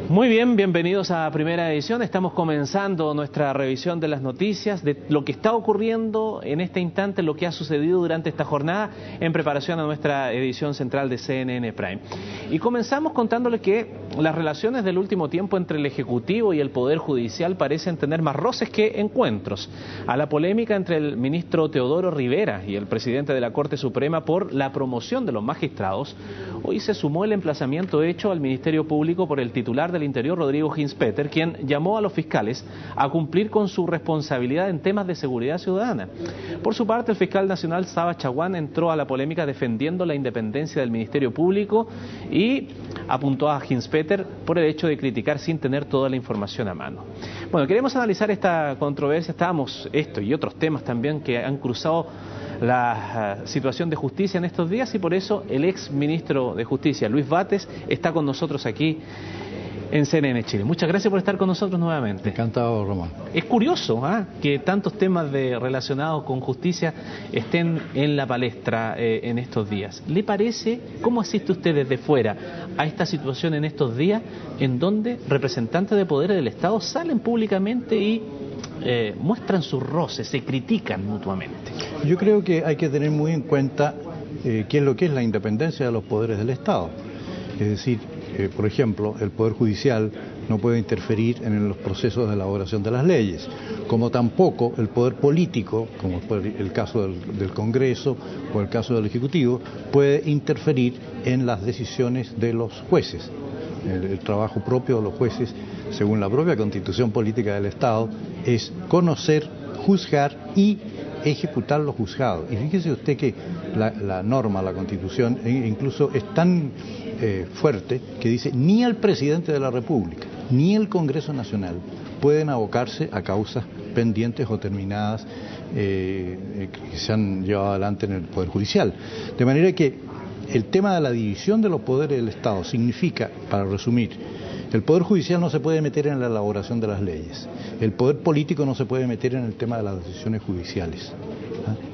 Muy bien, bienvenidos a Primera Edición. Estamos comenzando nuestra revisión de las noticias, de lo que está ocurriendo en este instante, lo que ha sucedido durante esta jornada en preparación a nuestra edición central de CNN Prime. Y comenzamos contándole que las relaciones del último tiempo entre el Ejecutivo y el Poder Judicial parecen tener más roces que encuentros. A la polémica entre el ministro Teodoro Rivera y el presidente de la Corte Suprema por la promoción de los magistrados, hoy se sumó el emplazamiento hecho al Ministerio Público por el titular del Interior, Rodrigo Ginspeter, quien llamó a los fiscales a cumplir con su responsabilidad en temas de seguridad ciudadana. Por su parte, el fiscal nacional Saba Chaguán entró a la polémica defendiendo la independencia del Ministerio Público y apuntó a Ginspeter por el hecho de criticar sin tener toda la información a mano. Bueno, queremos analizar esta controversia. Estábamos esto y otros temas también que han cruzado la situación de justicia en estos días, y por eso el ex ministro de Justicia, Luis Bates, está con nosotros aquí en CNN Chile. Muchas gracias por estar con nosotros nuevamente. Encantado, Román. Es curioso que tantos temas relacionados con justicia estén en la palestra en estos días. ¿Le parece, cómo asiste usted desde fuera a esta situación en estos días en donde representantes de poderes del Estado salen públicamente y muestran sus roces, se critican mutuamente? Yo creo que hay que tener muy en cuenta qué es lo que es la independencia de los poderes del Estado. Es decir, por ejemplo, el Poder Judicial no puede interferir en los procesos de elaboración de las leyes, como tampoco el Poder Político, como el caso del Congreso o el caso del Ejecutivo, puede interferir en las decisiones de los jueces. El trabajo propio de los jueces, según la propia Constitución Política del Estado, es conocer, juzgar y ejecutar los juzgados. Y fíjese usted que la norma, la Constitución, incluso es tan fuerte que dice: ni el presidente de la República ni el Congreso Nacional pueden abocarse a causas pendientes o terminadas que se han llevado adelante en el Poder Judicial. De manera que el tema de la división de los poderes del Estado significa, para resumir, el Poder Judicial no se puede meter en la elaboración de las leyes, el Poder Político no se puede meter en el tema de las decisiones judiciales.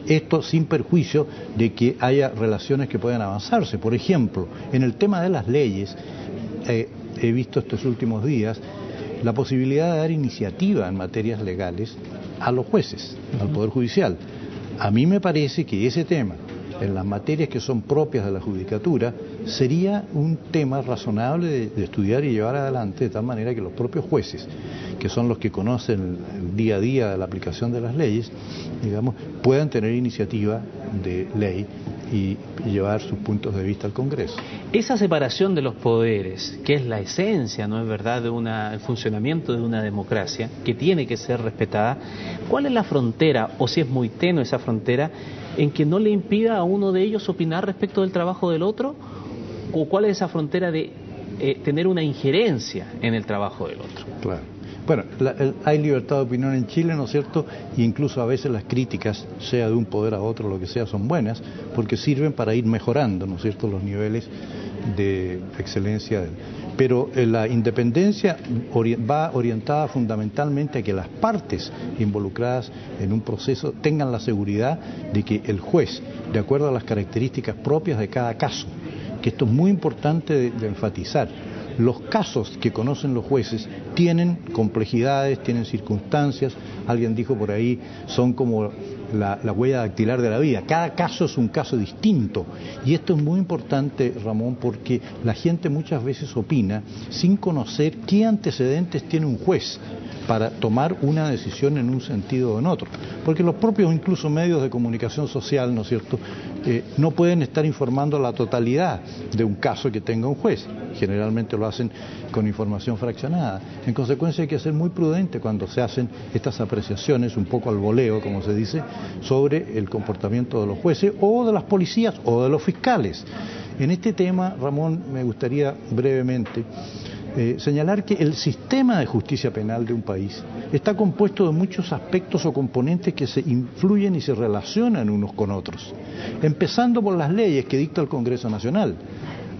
Esto sin perjuicio de que haya relaciones que puedan avanzarse. Por ejemplo, en el tema de las leyes, he visto estos últimos días la posibilidad de dar iniciativa en materias legales a los jueces, al Poder Judicial. A mí me parece que ese tema, en las materias que son propias de la judicatura, sería un tema razonable de estudiar y llevar adelante, de tal manera que los propios jueces, que son los que conocen el día a día de la aplicación de las leyes, digamos, puedan tener iniciativa de ley y llevar sus puntos de vista al Congreso. Esa separación de los poderes, que es la esencia, ¿no es verdad?, el funcionamiento de una democracia, que tiene que ser respetada, ¿cuál es la frontera, o si es muy tenue esa frontera, en que no le impida a uno de ellos opinar respecto del trabajo del otro? ¿O cuál es esa frontera de tener una injerencia en el trabajo del otro? Claro. Bueno, hay libertad de opinión en Chile, ¿no es cierto? E incluso a veces las críticas, sea de un poder a otro, lo que sea, son buenas, porque sirven para ir mejorando, ¿no es cierto?, los niveles de excelencia. Pero la independencia va orientada fundamentalmente a que las partes involucradas en un proceso tengan la seguridad de que el juez, de acuerdo a las características propias de cada caso, que esto es muy importante de enfatizar, los casos que conocen los jueces tienen complejidades, tienen circunstancias, alguien dijo por ahí, son como la huella dactilar de la vida, cada caso es un caso distinto, y esto es muy importante, Ramón, porque la gente muchas veces opina sin conocer qué antecedentes tiene un juez para tomar una decisión en un sentido o en otro, porque los propios incluso medios de comunicación social, ¿no es cierto?, no pueden estar informando la totalidad de un caso que tenga un juez, generalmente lo hacen con información fraccionada. En consecuencia hay que ser muy prudente cuando se hacen estas apreciaciones, un poco al voleo, como se dice, sobre el comportamiento de los jueces o de las policías o de los fiscales. En este tema, Ramón, me gustaría brevemente señalar que el sistema de justicia penal de un país está compuesto de muchos aspectos o componentes que se influyen y se relacionan unos con otros, empezando por las leyes que dicta el Congreso Nacional.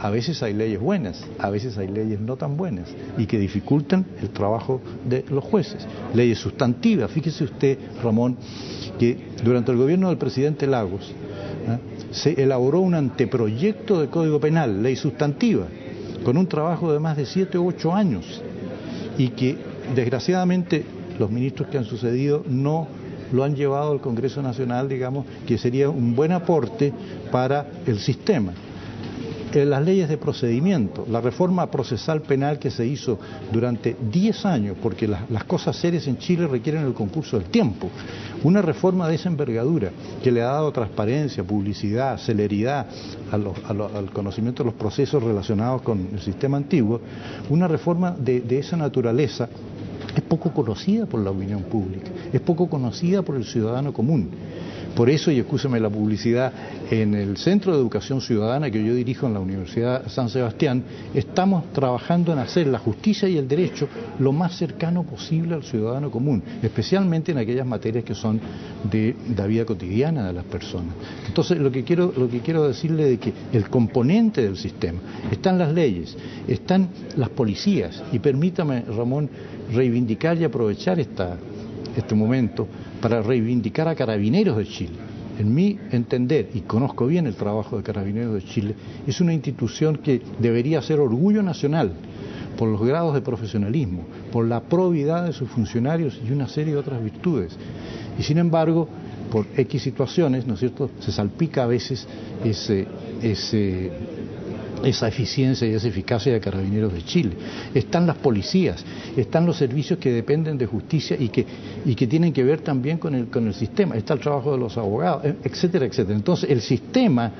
A veces hay leyes buenas, a veces hay leyes no tan buenas y que dificultan el trabajo de los jueces. Leyes sustantivas, fíjese usted, Ramón, que durante el gobierno del presidente Lagos se elaboró un anteproyecto de Código Penal, ley sustantiva, con un trabajo de más de 7 u 8 años y que desgraciadamente los ministros que han sucedido no lo han llevado al Congreso Nacional, digamos, que sería un buen aporte para el sistema. Las leyes de procedimiento, la reforma procesal penal que se hizo durante 10 años, porque las cosas serias en Chile requieren el concurso del tiempo. Una reforma de esa envergadura que le ha dado transparencia, publicidad, celeridad al conocimiento de los procesos relacionados con el sistema antiguo, una reforma de esa naturaleza es poco conocida por la opinión pública, es poco conocida por el ciudadano común. Por eso, y excúseme la publicidad, en el Centro de Educación Ciudadana que yo dirijo en la Universidad San Sebastián, estamos trabajando en hacer la justicia y el derecho lo más cercano posible al ciudadano común, especialmente en aquellas materias que son de la vida cotidiana de las personas. Entonces, lo que quiero decirle de que el componente del sistema, están las leyes, están las policías, y permítame, Ramón, reivindicar y aprovechar este momento para reivindicar a Carabineros de Chile. En mi entender, y conozco bien el trabajo de Carabineros de Chile, es una institución que debería ser orgullo nacional por los grados de profesionalismo, por la probidad de sus funcionarios y una serie de otras virtudes. Y sin embargo, por X situaciones, ¿no es cierto?, se salpica a veces esa eficiencia y esa eficacia de Carabineros de Chile. Están las policías, están los servicios que dependen de justicia y que tienen que ver también con el sistema, está el trabajo de los abogados, etcétera, etcétera. Entonces, el sistema,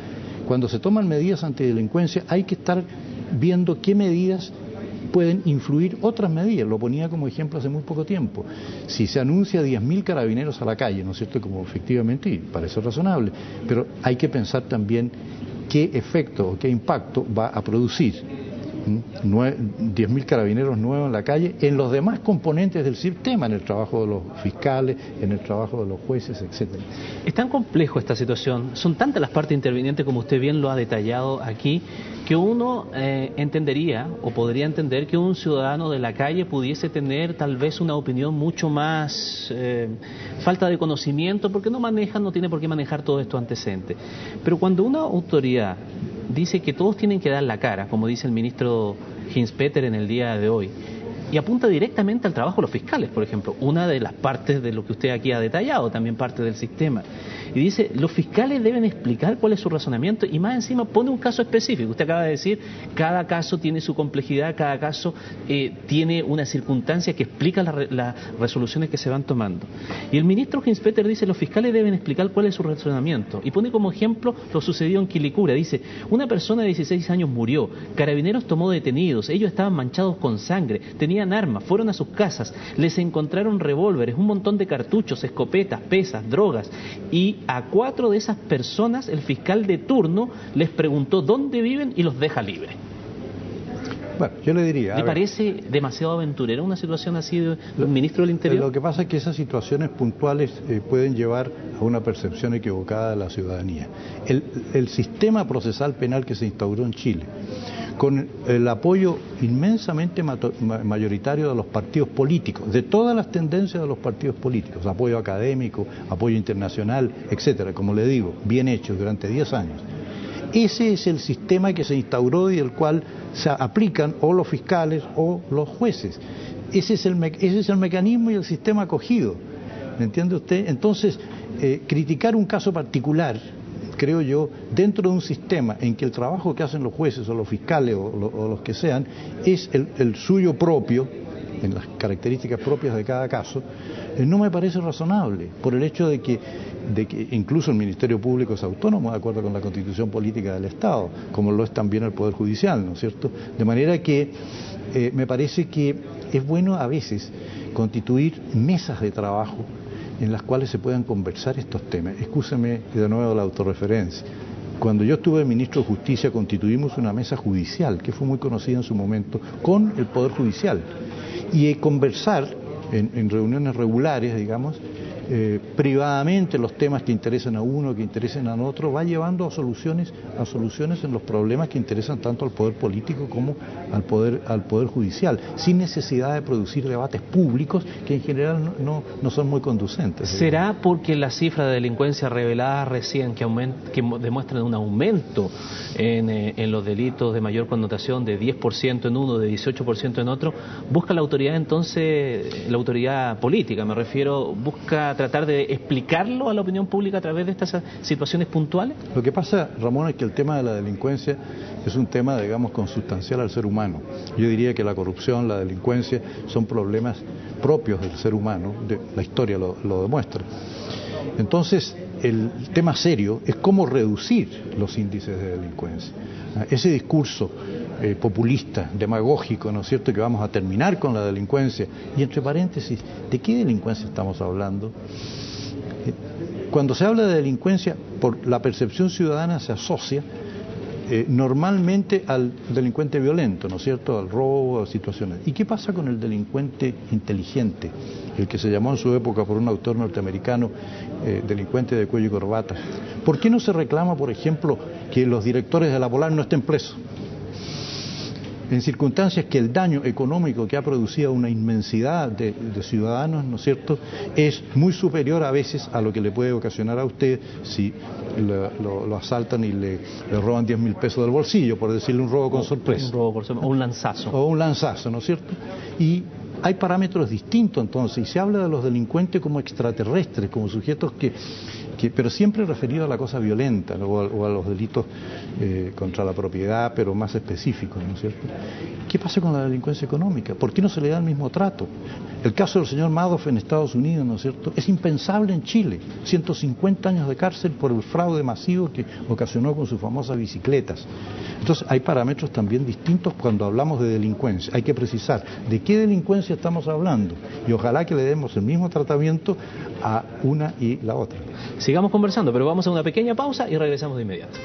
cuando se toman medidas antidelincuencia, hay que estar viendo qué medidas pueden influir otras medidas. Lo ponía como ejemplo hace muy poco tiempo. Si se anuncia 10.000 carabineros a la calle, ¿no es cierto?, como efectivamente, y parece razonable, pero hay que pensar también qué efecto o qué impacto va a producir 10.000 carabineros nuevos en la calle en los demás componentes del sistema, en el trabajo de los fiscales, en el trabajo de los jueces, etcétera. Es tan complejo esta situación, son tantas las partes intervinientes como usted bien lo ha detallado aquí, que uno entendería o podría entender que un ciudadano de la calle pudiese tener tal vez una opinión mucho más falta de conocimiento, porque no tiene por qué manejar todo esto antecedente. Pero cuando una autoridad dice que todos tienen que dar la cara, como dice el ministro Hinspeter en el día de hoy, y apunta directamente al trabajo de los fiscales, por ejemplo, una de las partes de lo que usted aquí ha detallado, también parte del sistema. Y dice, los fiscales deben explicar cuál es su razonamiento, y más encima pone un caso específico. Usted acaba de decir, cada caso tiene su complejidad, cada caso tiene una circunstancia que explica las resoluciones que se van tomando. Y el ministro Hinspeter dice, los fiscales deben explicar cuál es su razonamiento, y pone como ejemplo lo sucedido en Quilicura. Dice, una persona de 16 años murió, Carabineros tomó detenidos, ellos estaban manchados con sangre, tenían armas, fueron a sus casas, les encontraron revólveres, un montón de cartuchos, escopetas, pesas, drogas, y a 4 de esas personas el fiscal de turno les preguntó dónde viven y los deja libres. Bueno, yo le diría... ¿Le parece demasiado aventurera una situación así de un ministro del Interior? Lo que pasa es que esas situaciones puntuales pueden llevar a una percepción equivocada de la ciudadanía. El sistema procesal penal que se instauró en Chile, con el apoyo inmensamente mayoritario de los partidos políticos, de todas las tendencias de los partidos políticos, apoyo académico, apoyo internacional, etcétera, como le digo, bien hecho durante 10 años. Ese es el sistema que se instauró y el cual se aplican o los fiscales o los jueces. Ese es el mecanismo y el sistema acogido. ¿Me entiende usted? Entonces, criticar un caso particular, creo yo, dentro de un sistema en que el trabajo que hacen los jueces o los fiscales o los que sean es el suyo propio, en las características propias de cada caso, no me parece razonable, por el hecho de que incluso el Ministerio Público es autónomo de acuerdo con la Constitución Política del Estado, como lo es también el Poder Judicial, ¿no es cierto? De manera que me parece que es bueno a veces constituir mesas de trabajo en las cuales se puedan conversar estos temas. Excúseme de nuevo la autorreferencia. Cuando yo estuve ministro de Justicia constituimos una mesa judicial, que fue muy conocida en su momento, con el Poder Judicial. Y conversar en reuniones regulares, digamos, privadamente los temas que interesan a uno, que interesan a otro, va llevando a soluciones en los problemas que interesan tanto al poder político como al poder judicial, sin necesidad de producir debates públicos que en general no son muy conducentes. ¿Será porque las cifras de delincuencia reveladas recién que demuestran un aumento en los delitos de mayor connotación de 10% en uno, de 18% en otro, busca la autoridad entonces, la autoridad política me refiero, busca tratar de explicarlo a la opinión pública a través de estas situaciones puntuales? Lo que pasa, Ramón, es que el tema de la delincuencia es un tema, digamos, consustancial al ser humano. Yo diría que la corrupción, la delincuencia son problemas propios del ser humano, la historia lo demuestra. Entonces, el tema serio es cómo reducir los índices de delincuencia. Ese discurso populista, demagógico, ¿no es cierto?, que vamos a terminar con la delincuencia. Y entre paréntesis, ¿de qué delincuencia estamos hablando? Cuando se habla de delincuencia, por la percepción ciudadana se asocia normalmente al delincuente violento, ¿no es cierto?, al robo, a situaciones. ¿Y qué pasa con el delincuente inteligente? El que se llamó en su época por un autor norteamericano delincuente de cuello y corbata. ¿Por qué no se reclama, por ejemplo, que los directores de la Polar no estén presos? En circunstancias que el daño económico que ha producido una inmensidad de ciudadanos, ¿no es cierto?, es muy superior a veces a lo que le puede ocasionar a usted si lo asaltan y le roban 10.000 pesos del bolsillo, por decirle un robo con sorpresa. Un robo por sorpresa, o un lanzazo. O un lanzazo, ¿no es cierto? Y hay parámetros distintos entonces, y se habla de los delincuentes como extraterrestres, como sujetos pero siempre referido a la cosa violenta, ¿no?, o a los delitos contra la propiedad, pero más específicos, ¿no es cierto? ¿Qué pasa con la delincuencia económica? ¿Por qué no se le da el mismo trato? El caso del señor Madoff en Estados Unidos, ¿no es cierto?, es impensable en Chile. 150 años de cárcel por el fraude masivo que ocasionó con sus famosas bicicletas. Entonces hay parámetros también distintos cuando hablamos de delincuencia. Hay que precisar de qué delincuencia estamos hablando y ojalá que le demos el mismo tratamiento a una y la otra. Sigamos conversando, pero vamos a una pequeña pausa y regresamos de inmediato.